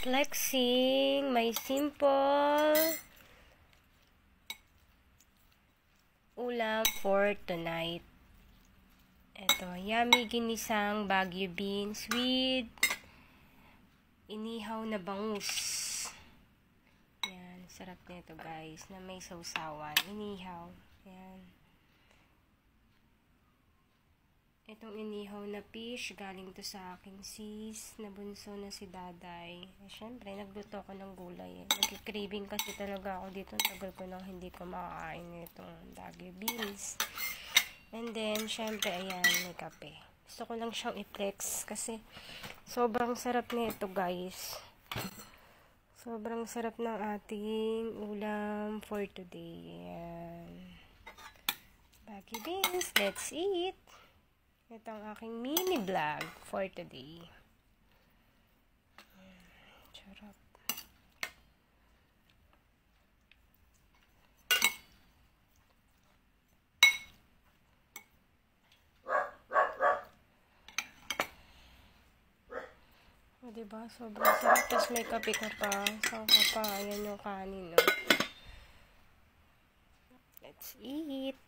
flexing my simple ulam for tonight. Ito, yummy ginisang Baguio beans with inihaw na bangus. Yan, sarap nito guys, na may sausawan, inihaw. Yan. Itong inihaw na fish, galing to sa aking sis, na bunso na si Daday. Siyempre, nagluto ko ng gulay. Nag-craving kasi talaga ako dito. Tagal ko nang hindi ko makakain itong Baguio beans. And then, siyempre, ayan, may kape. Gusto ko lang siyang i-flex kasi sobrang sarap nito guys. Sobrang sarap ng ating ulam for today. Ayan. Baguio beans, let's eat! Ito ang aking mini vlog for today. Charap. O, diba? Sobrang sarap. Tapos may kape ka pa. Saan ka pa? Ayan yung kanin, no? Let's eat!